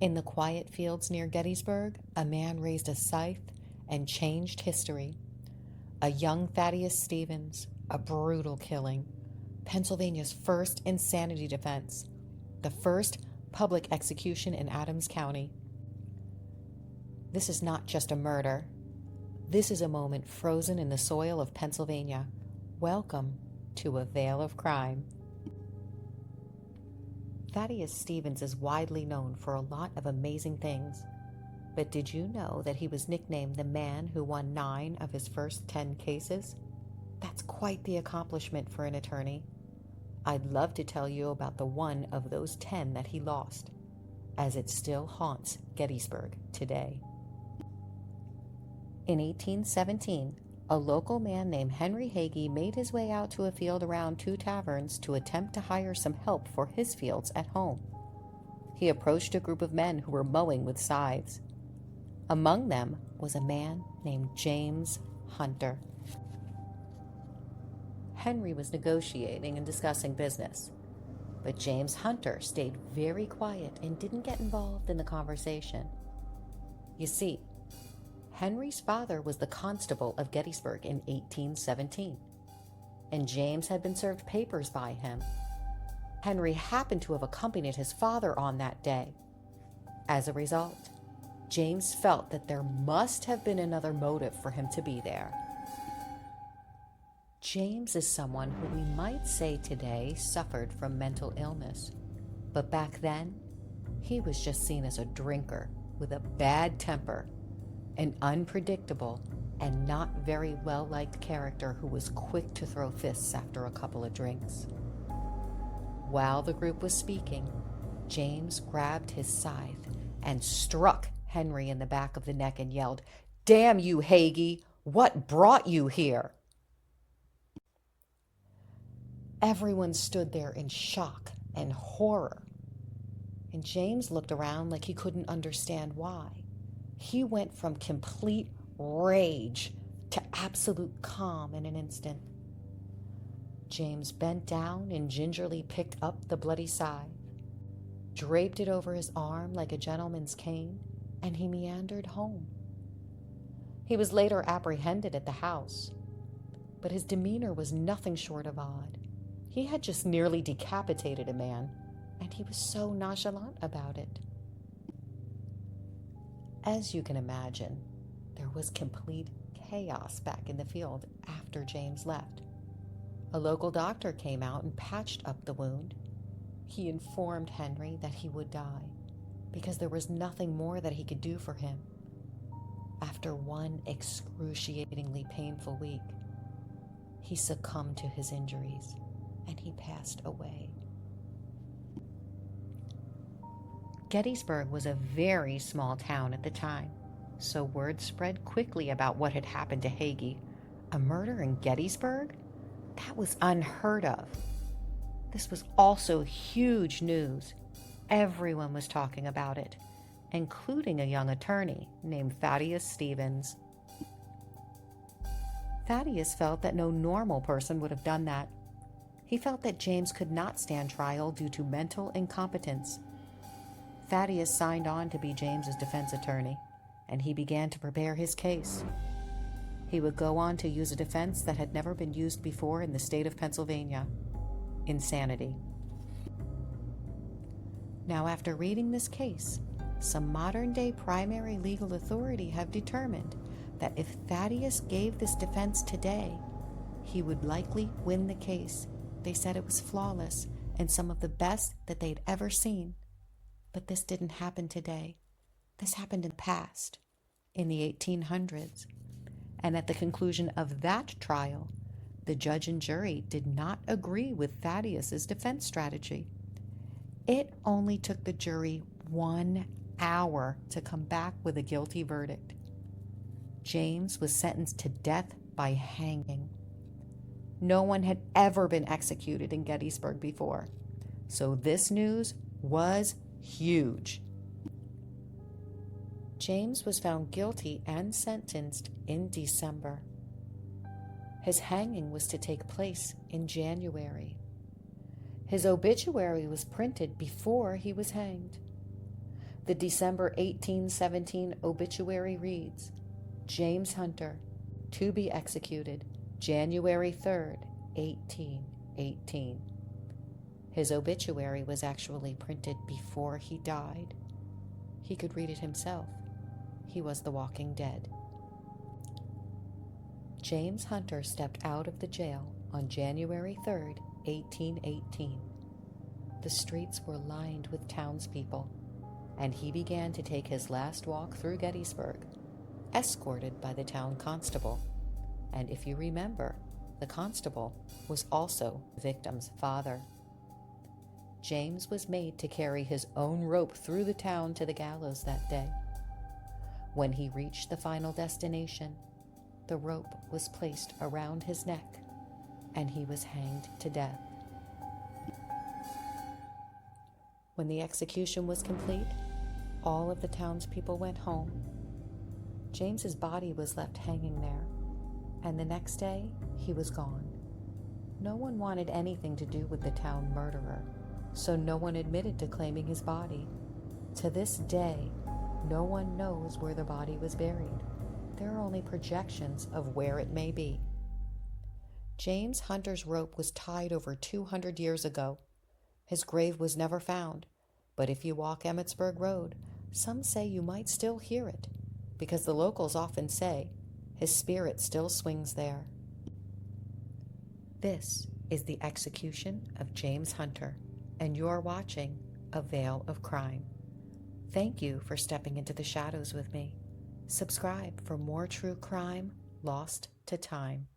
In the quiet fields near Gettysburg, a man raised a scythe and changed history. A young Thaddeus Stevens, a brutal killing. Pennsylvania's first insanity defense. The first public execution in Adams County. This is not just a murder. This is a moment frozen in the soil of Pennsylvania. Welcome to a Vale of Crime. Thaddeus Stevens is widely known for a lot of amazing things. But did you know that he was nicknamed the man who won 9 of his first 10 cases? That's quite the accomplishment for an attorney. I'd love to tell you about the one of those 10 that he lost, as it still haunts Gettysburg today. In 1817, a local man named Henry Heagy made his way out to a field around 2 taverns to attempt to hire some help for his fields at home. He approached a group of men who were mowing with scythes. Among them was a man named James Hunter. Henry was negotiating and discussing business, but James Hunter stayed very quiet and didn't get involved in the conversation. You see, Henry's father was the constable of Gettysburg in 1817, and James had been served papers by him. Henry happened to have accompanied his father on that day. As a result, James felt that there must have been another motive for him to be there. James is someone who we might say today suffered from mental illness, but back then, he was just seen as a drinker with a bad temper, an unpredictable and not very well-liked character who was quick to throw fists after a couple of drinks. While the group was speaking, James grabbed his scythe and struck Henry in the back of the neck and yelled, "Damn you, Heagy! What brought you here?" Everyone stood there in shock and horror, and James looked around like he couldn't understand why. He went from complete rage to absolute calm in an instant. James bent down and gingerly picked up the bloody scythe, draped it over his arm like a gentleman's cane, and he meandered home. He was later apprehended at the house, but his demeanor was nothing short of odd. He had just nearly decapitated a man, and he was so nonchalant about it. As you can imagine, there was complete chaos back in the field after James left. A local doctor came out and patched up the wound. He informed Henry that he would die because there was nothing more that he could do for him. After one excruciatingly painful week, he succumbed to his injuries and he passed away. Gettysburg was a very small town at the time, so word spread quickly about what had happened to Heagy. A murder in Gettysburg? That was unheard of. This was also huge news. Everyone was talking about it, including a young attorney named Thaddeus Stevens. Thaddeus felt that no normal person would have done that. He felt that James could not stand trial due to mental incompetence. Thaddeus signed on to be James's defense attorney, and he began to prepare his case. He would go on to use a defense that had never been used before in the state of Pennsylvania: insanity. Now, after reading this case, some modern-day primary legal authority have determined that if Thaddeus gave this defense today, he would likely win the case. They said it was flawless and some of the best that they'd ever seen. But this didn't happen today. This happened in the past, in the 1800s. And at the conclusion of that trial, the judge and jury did not agree with Thaddeus's defense strategy. It only took the jury 1 hour to come back with a guilty verdict. James was sentenced to death by hanging. No one had ever been executed in Gettysburg before, so this news was huge. James was found guilty and sentenced in December. His hanging was to take place in January. His obituary was printed before he was hanged. The December 1817 obituary reads, James Hunter, to be executed January 3rd, 1818. His obituary was actually printed before he died. He could read it himself. He was the walking dead. James Hunter stepped out of the jail on January 3rd, 1818. The streets were lined with townspeople, and he began to take his last walk through Gettysburg, escorted by the town constable. And if you remember, the constable was also the victim's father. James was made to carry his own rope through the town to the gallows that day. When he reached the final destination, the rope was placed around his neck, and he was hanged to death. When the execution was complete, all of the townspeople went home. James's body was left hanging there, and the next day he was gone. No one wanted anything to do with the town murderer, so no one admitted to claiming his body. To this day, no one knows where the body was buried. There are only projections of where it may be. James Hunter's rope was tied over 200 years ago. His grave was never found, but if you walk Emmitsburg Road, some say you might still hear it, because the locals often say his spirit still swings there. This is the execution of James Hunter, and you're watching A Veil of Crime. Thank you for stepping into the shadows with me. Subscribe for more true crime lost to time.